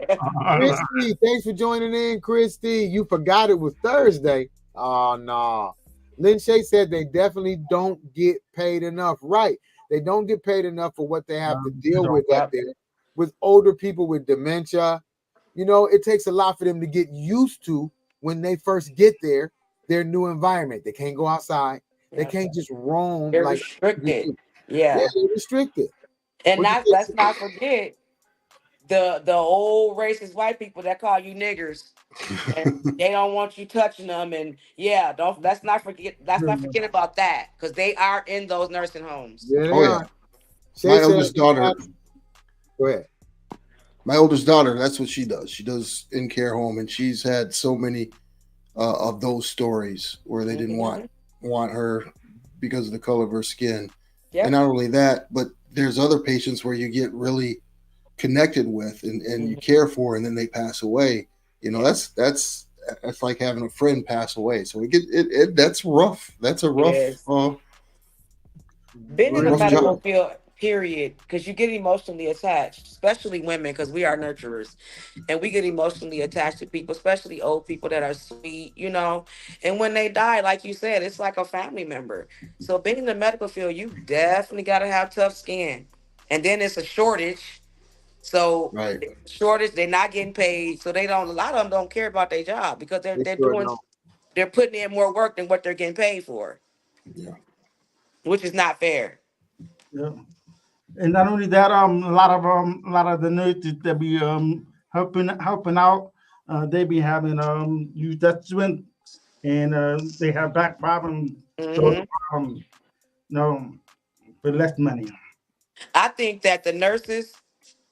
Christy, thanks for joining in, Christy. You forgot it was Thursday. Oh no. Lynn Shay said they definitely don't get paid enough. Right. They don't get paid enough for what they have to deal with up Yep. there with older people with dementia. It takes a lot for them to get used to when they first get there, their new environment. They can't go outside. They Yep. can't just roam They're like you restricted. do. Yeah, Yeah. they're restricted. And What you not think? let's not forget the old racist white people that call you niggers and they don't want you touching them. And yeah, don't let's not forget about that because they are in those nursing homes. Yeah, they Oh yeah, are. Shay my said, eldest daughter. go ahead. My oldest daughter. That's what she does. She does in care home, and she's had so many of those stories where they didn't Hmm. want her because of the color of her skin. And Yep. not only that, but there's other patients where you get really connected with and you Mhm. care for, and then they pass away. Yeah. That's like having a friend pass away. So that's rough. That's It is. Being a in the rough Yeah. medical job. field, period, because you get emotionally attached, especially women, because we are nurturers, and we get emotionally attached to people, especially old people that are sweet. And when they die, like you said, it's like a family member. So being in the medical field, you definitely got to have tough skin, and then it's a shortage. So Right. shortage, they're not getting paid. So they don't. A lot of them don't care about their job because They sure don't. they're putting in more work than what they're getting paid for, Yeah. which is not fair. Yeah. And not only that, a lot of the nurses that be helping out, they be having use that strength, and they have back problems. So Hmm. no, for less money. I think that the nurses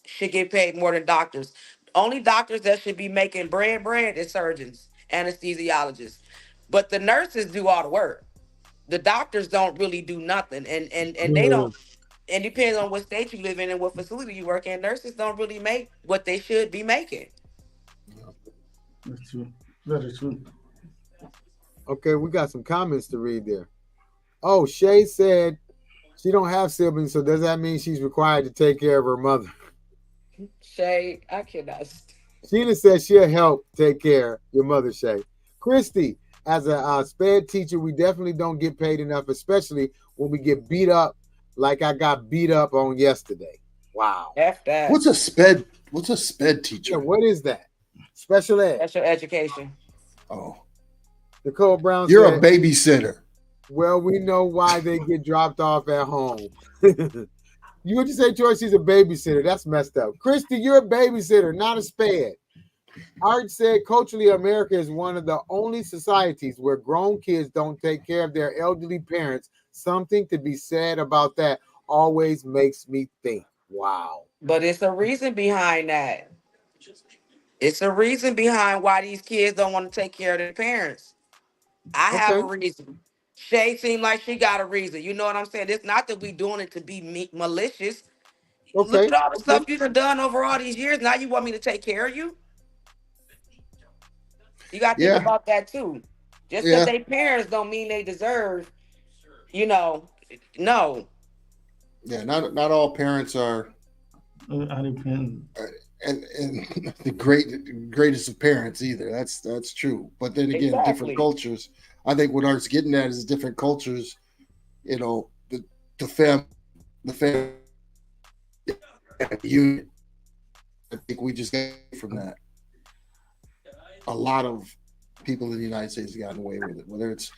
should get paid more than doctors. Only doctors that should be making bread is surgeons, anesthesiologists. But the nurses do all the work. The doctors don't really do nothing. And they Yeah. don't, and depends on what state you live in and what facility you work in. Nurses don't really make what they should be making. That's true. That is true. Okay, we got some comments to read there. Oh, Shay said she don't have siblings, so does that mean she's required to take care of her mother? Shay, I cannot. Sheila says she'll help take care of your mother, Shay. Christy, as a sped teacher, we definitely don't get paid enough, especially when we get beat up like I got beat up on yesterday. Wow. F that. What's a sped teacher? Yeah, what is that? Special ed. Special education. Oh, Nicole Brown you're said, a babysitter. well, we know why they get dropped off at home. You would just say, Troy, she's a babysitter. That's messed up. Christy, you're a babysitter, not a sped. Art said, culturally, America is one of the only societies where grown kids don't take care of their elderly parents. Something to be said about that always makes me think. Wow. But it's a reason behind that. It's a reason behind why these kids don't want to take care of their parents. I have Okay. a reason. Shay seemed like she got a reason. You know what I'm saying? It's not that we doing it to be malicious. Look Okay. at all the Okay. stuff you've done over all these years. Now you want me to take care of you? You got to think Yeah. about that too. Just because Yeah. they parents don't mean they deserve, you know, no. Yeah. Not all parents are, I depend. and the greatest of parents either. That's true. But then again, Exactly. different cultures. I think what Art's getting at is different cultures. You know, the family unit. I think we just got from that. A lot of people in the United States have gotten away with it, whether it's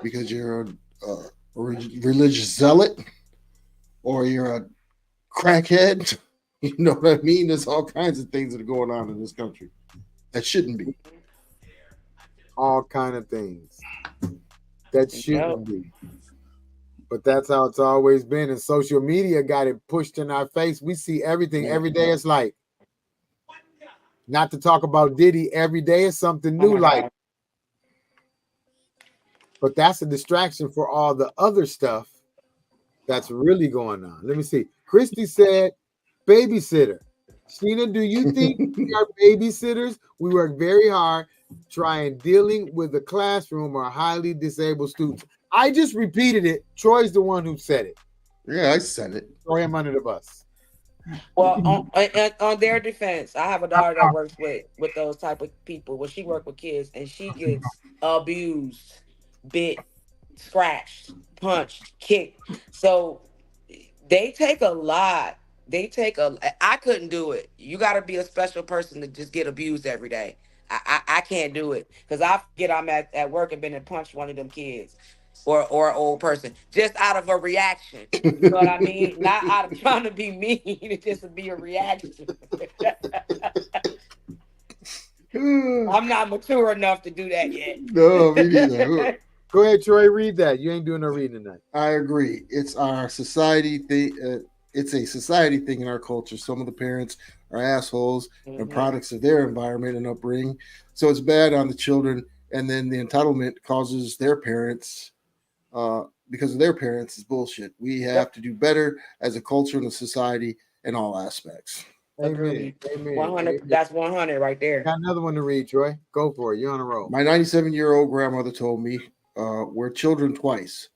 because you're a religious zealot or you're a crackhead. You know what I mean? There's all kinds of things that are going on in this country that shouldn't be. All kind of things that shouldn't be. But that's how it's always been. And social media got it pushed in our face. We see everything every day. It's like, not to talk about Diddy, every day is something new. Like, but that's a distraction for all the other stuff that's really going on. Let me see. Christy said, babysitter. Sheena, do you think we are babysitters? We work very hard trying dealing with the classroom or highly disabled students. I just repeated it. Troy's the one who said it. Yeah, I said it. Throw him under the bus. Well, on their defense, I have a daughter that works with those type of people. Well, she works with kids, and she gets abused, bit, scratched, punched, kicked. So they take a lot. I couldn't do it. You got to be a special person to just get abused every day. I can't do it because I forget I'm at work and been and punched one of them kids or an old person just out of a reaction. You know what I mean? Not out of trying to be mean. It just to be a reaction. I'm not mature enough to do that yet. No, me neither. Go ahead, Troy. Read that. You ain't doing no reading tonight. I agree. It's our society thing. It's a society thing in our culture. Some of the parents are assholes and products of their environment and upbringing. So it's bad on the children. And then the entitlement causes their parents, because of their parents, is bullshit. We have to do better as a culture and a society in all aspects. Amen. Amen. 100. That's 100 right there. Got another one to read, Troy. Go for it. You're on a roll. My 97-year-old grandmother told me, we're children twice.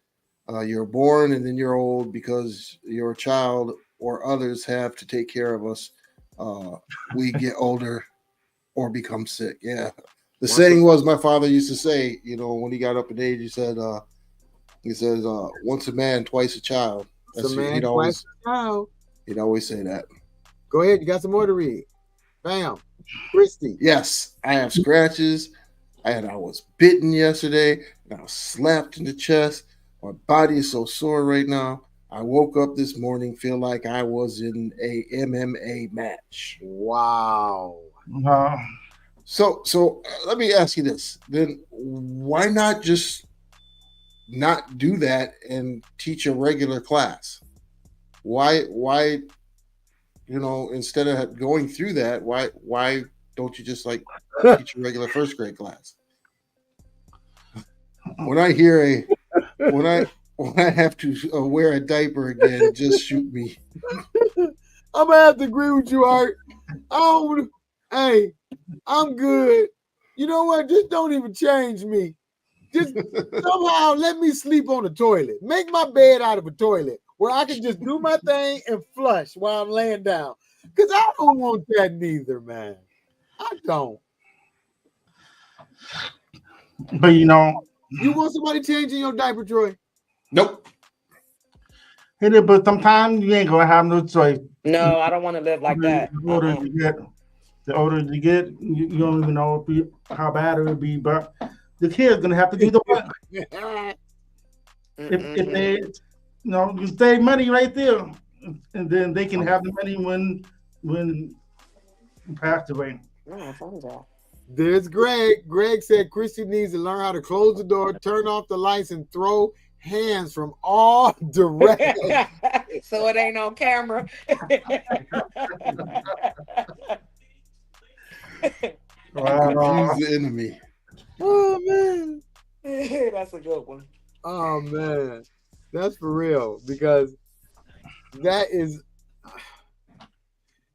You're born and then you're old because you're a child or others have to take care of us. We get older or become sick. Yeah. The saying was, my father used to say, you know, when he got up in age, he said, once a man, twice a child. That's a man, twice a child. He'd always say that. Go ahead. You got some more to read. Bam. Christy. Yes, I have scratches. I was bitten yesterday, and I was slapped in the chest. My body is so sore right now. I woke up this morning feel like I was in a MMA match. Wow. So let me ask you this. Then why not just not do that and teach a regular class? Why instead of going through that, why don't you just like teach a regular first grade class? When I have to wear a diaper again, just shoot me. I'm gonna have to agree with you, Art. Hey, I'm good. You know what? Just don't even change me. Just somehow let me sleep on the toilet. Make my bed out of a toilet where I can just do my thing and flush while I'm laying down. Because I don't want that neither, man. I don't. But you want somebody changing your diaper, Troy? Nope. But sometimes you ain't gonna have no choice. No, I don't want to live like that. The older you get, you don't even know how bad it would be. But the kid's gonna have to do the work. If they, you save money right there, and then they can have the money when you pass away. There's Greg. Greg said Christy needs to learn how to close the door, turn off the lights, and throw hands from all directions. So it ain't on camera. Wow. She's the enemy. Oh man. That's a good one. Oh man. That's for real, because that is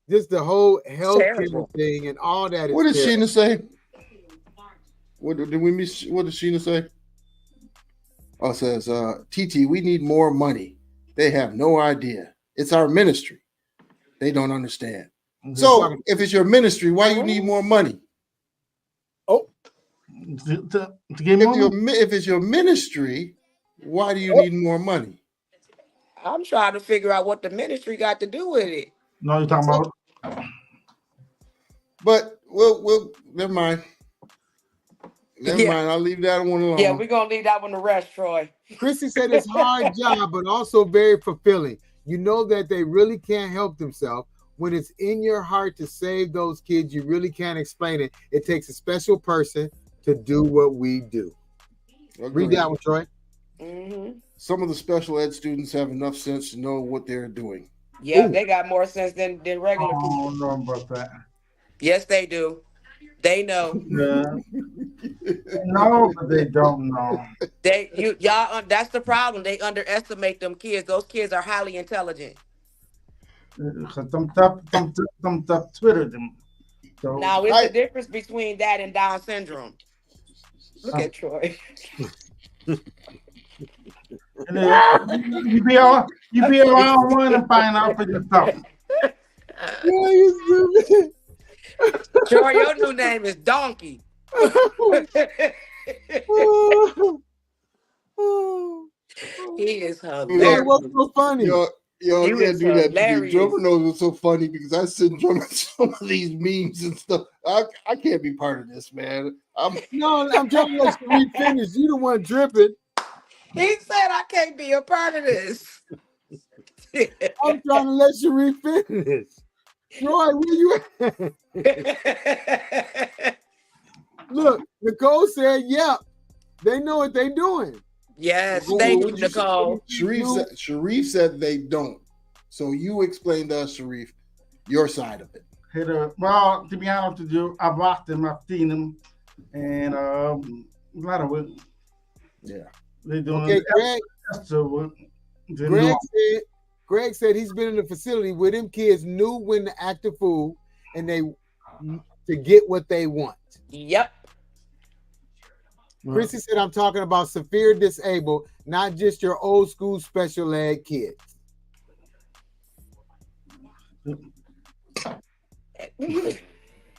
just the whole healthcare thing and all that. What did Sheena say? What did we miss? What did Sheena say? Oh, it says, TT, we need more money. They have no idea. It's our ministry. They don't understand. So if it's your ministry, why you need more money? To get more money? If it's your ministry, why do you need more money? I'm trying to figure out what the ministry got to do with it. No, you're talking about. But we'll never mind. Never mind. I'll leave that one alone. Yeah, we're gonna leave that one to rest, Troy. Chrissy said it's a hard job, but also very fulfilling. You know that they really can't help themselves. When it's in your heart to save those kids, you really can't explain it. It takes a special person to do what we do. Read that one, Troy. Mm-hmm. Some of the special ed students have enough sense to know what they're doing. Yeah, they got more sense than regular people. I don't know about that. Yes, they do. They know. Yeah. No, but they don't know. Y'all. That's the problem. They underestimate them kids. Those kids are highly intelligent. Some tough Twitter them. So now, it's the difference between that and Down syndrome. Look at Troy. And then you be around one and find out for yourself. Troy, your new name is Donkey. He is hilarious. What's so funny? Yo, you can't do that to me. Drummer knows what's so funny because I send Drummer some of these memes and stuff. I can't be part of this, man. I'm trying to let you finish. You the one dripping. He said I can't be a part of this. I'm trying to let you finish. Troy, where you at? Look, Nicole said, yeah, they know what they're doing. Yes, thank you, Nicole. Sharif said they don't. So you explain to us, Sharif, your side of it. Well, to be honest with you, I've watched them, I've seen them, and a lot of it. Yeah. They're doing Greg said he's been in the facility where them kids knew when to act a fool and to get what they want. Yep. Chrissy said, I'm talking about severe disabled, not just your old school special ed kids.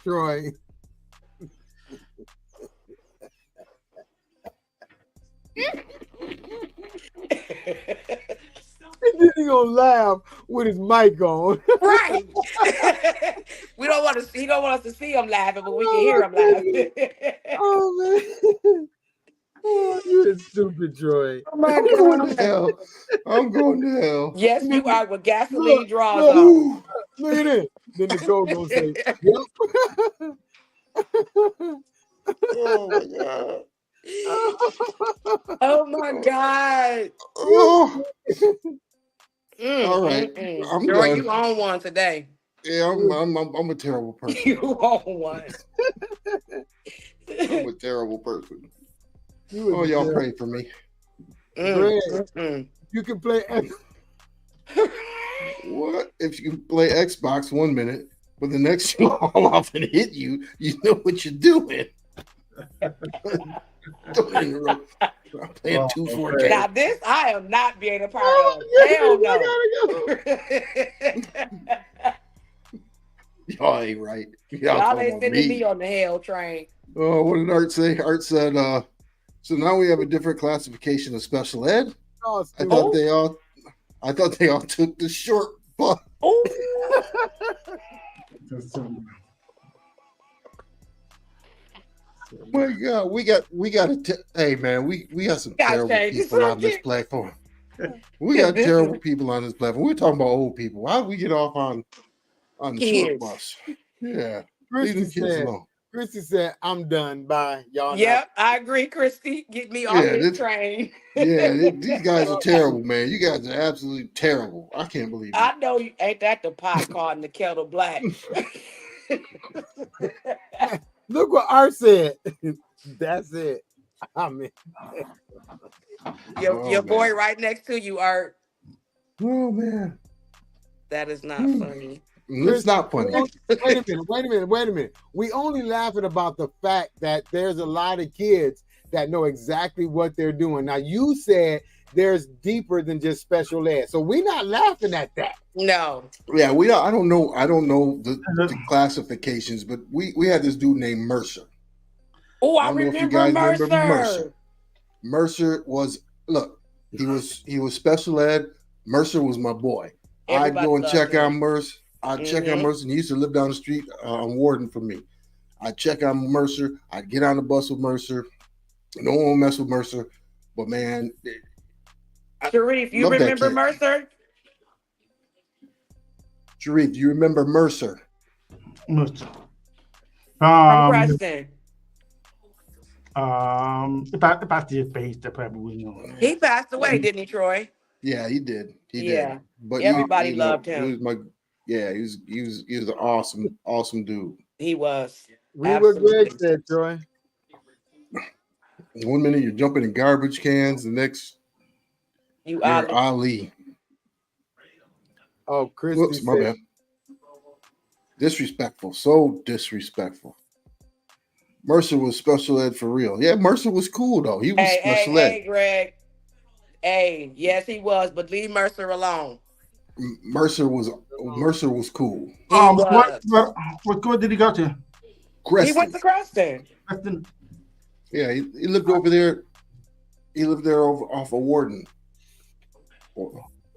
Troy. And then he gonna laugh with his mic on. Right. We don't want to. He don't want us to see him laughing, but we can hear him laughing. Oh man. Oh, you're stupid, Troy. Oh my I'm going to God. hell. I'm going to hell. Yes, you are with gasoline draws look. on. Ooh. Look at it. Then Nicole gonna say, "Yep." Oh my God. Oh my God. Oh. All right. I'm Sure, done. you own one today. Yeah, I'm a terrible person. You own one. I'm a terrible person. You was Oh, y'all terrible. pray for me. Greg, you can play. What? If you can play Xbox 1 minute, but the next you haul off and hit you, you know what you're doing. Don't interrupt. I'm playing 2-4 Now games. this I am not being a part of. Hell no. Y'all ain't right. Y'all talking ain't about sending me on the hell train. Oh, what did Art say? Art said, so now we have a different classification of special ed. Oh, I thought they all took the short bus. Ooh. My God, we got hey man, we got some Gotta terrible change the people on this subject. platform. We got terrible people on this platform. We're talking about old people. Why did we get off on the short Kids. bus? Yeah. Leave the kids alone. Christy said, "I'm done. Bye, y'all." Yep, I agree, Christy. Get me off this train. These guys are terrible, man. You guys are absolutely terrible. I can't believe it. I know you ain't that the pot calling the kettle black. Look what Art said. That's it. I mean, your boy right next to you, Art. Oh man, that is not funny. It's not funny. Wait a minute. We only laughing about the fact that there's a lot of kids that know exactly what they're doing. Now you said there's deeper than just special ed, so we're not laughing at that. No. Yeah, I don't know the classifications, but we had this dude named Mercer. Oh, I remember Mercer. Mercer was he was special ed. Mercer was my boy. I'd go and check on Mercer. I'd check on Mercer. And he used to live down the street on Warden from me. I'd check on Mercer. I'd get on the bus with Mercer. No one will mess with Mercer. But man, Sharif, you remember Mercer? Sharif, do you remember Mercer? Mercer. From Preston. About the base, probably. He passed away, didn't he, Troy? Yeah, he did. He did. But everybody loved him. He was an awesome dude. He was. Read what Greg said, Troy. 1 minute you're jumping in garbage cans, the next you're Ali. Oh, Chris. Whoops, my bad. Disrespectful. So disrespectful. Mercer was special ed for real. Yeah, Mercer was cool though. He was special ed. Hey, Greg. Hey, yes, he was, but leave Mercer alone. Mercer was cool. What did he go to? Creston. He went to Creston. Yeah, he lived over there. He lived there off of Warden.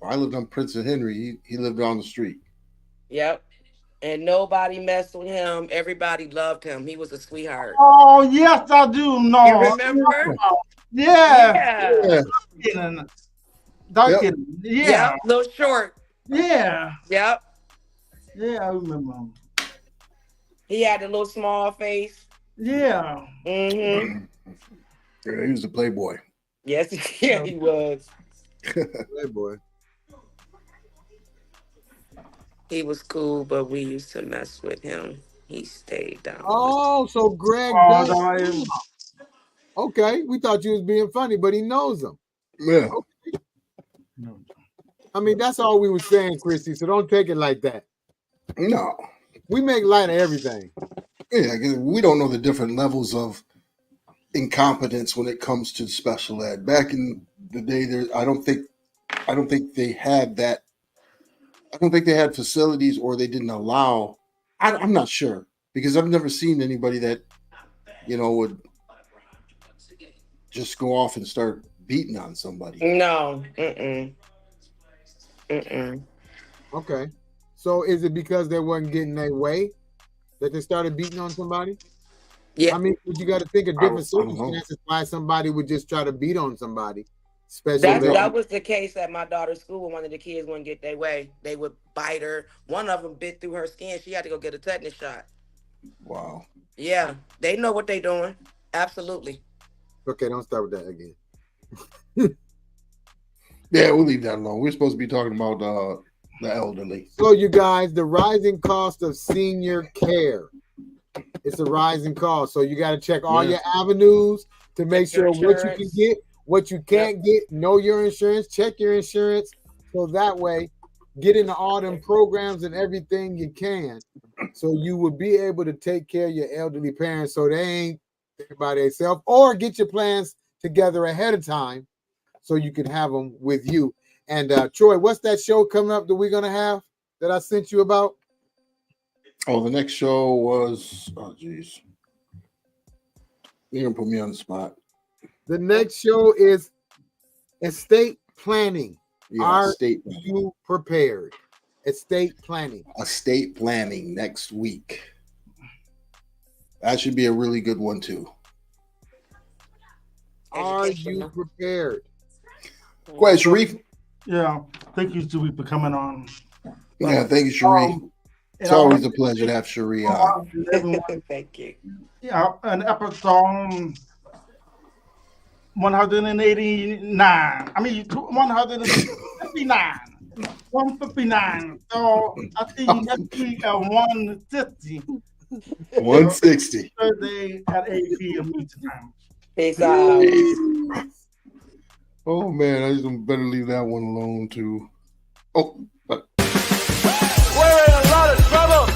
I lived on Prince and Henry. He lived down the street. Yep. And nobody messed with him. Everybody loved him. He was a sweetheart. Oh, yes, I do know. You remember? Yeah. Dark Yep. Yep. Little short. Yeah. Yep. Yeah, I remember him. He had a little small face. Yeah. Mm-hmm. Yeah, he was a playboy. Yes, he was. Playboy. He was cool, but we used to mess with him. He stayed down. Oh, so Greg does. Okay, we thought you was being funny, but he knows them. Yeah. Okay. I mean, that's all we were saying, Christy. So don't take it like that. No. We make light of everything. Yeah, because we don't know the different levels of incompetence when it comes to special ed. Back in the day, I don't think they had that. I don't think they had facilities, or they didn't allow. I'm not sure, because I've never seen anybody that would just go off and start beating on somebody. No. Okay. So is it because they wasn't getting their way that they started beating on somebody? Yeah. I mean, you got to think of I different don't know. circumstances why somebody would just try to beat on somebody. Especially That was the case at my daughter's school when one of the kids wouldn't get their way. They would bite her. One of them bit through her skin. She had to go get a tetanus shot. Wow. Yeah, they know what they're doing. Absolutely. Okay, don't start with that again. Yeah, we'll leave that alone. We're supposed to be talking about the elderly. So, you guys, the rising cost of senior care. It's a rising cost. So you got to check all your avenues to make Check your sure what you can insurance. get, what you can't get. Know your insurance. Check your insurance. So that way, get into all them programs and everything you can. So you will be able to take care of your elderly parents so they ain't thinking by themselves, or get your plans together ahead of time so you can have them with you. And Troy, what's that show coming up that we're going to have that I sent you about? Oh, the next show was, oh, geez. You're going to put me on the spot. The next show is estate planning. Yeah, Are estate planning. you prepared? Estate planning. Estate planning next week. That should be a really good one, too. Are you prepared? Go ahead, Sharif. Yeah, thank you, Julie, for coming on. Yeah, thank you, Sharif. It's always a pleasure to have Sharif on. Thank you. Yeah, an episode 189. I mean, 159. 159. So I see you next week at 160. 160. Thursday at 8 p.m. Eastern time. Peace out. Oh, man, I just better leave that one alone, too. Oh, We're in a lot of trouble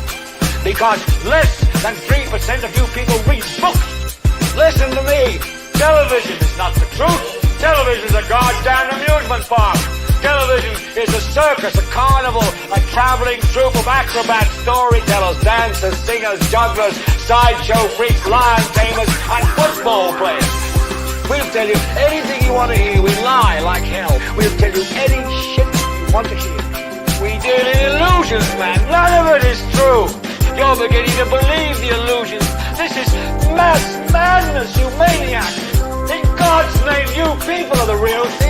because less than 3% of you people read books. Listen to me. Television is not the truth. Television is a goddamn amusement park. Television is a circus, a carnival, a traveling troupe of acrobats, storytellers, dancers, singers, jugglers, sideshow freaks, lion tamers, and football players. We'll tell you anything you want to hear. We lie like hell. We'll tell you any shit you want to hear. We deal in illusions, man. None of it is true. You're beginning to believe the illusions. This is mass madness, you maniacs. In God's name, you people are the real thing.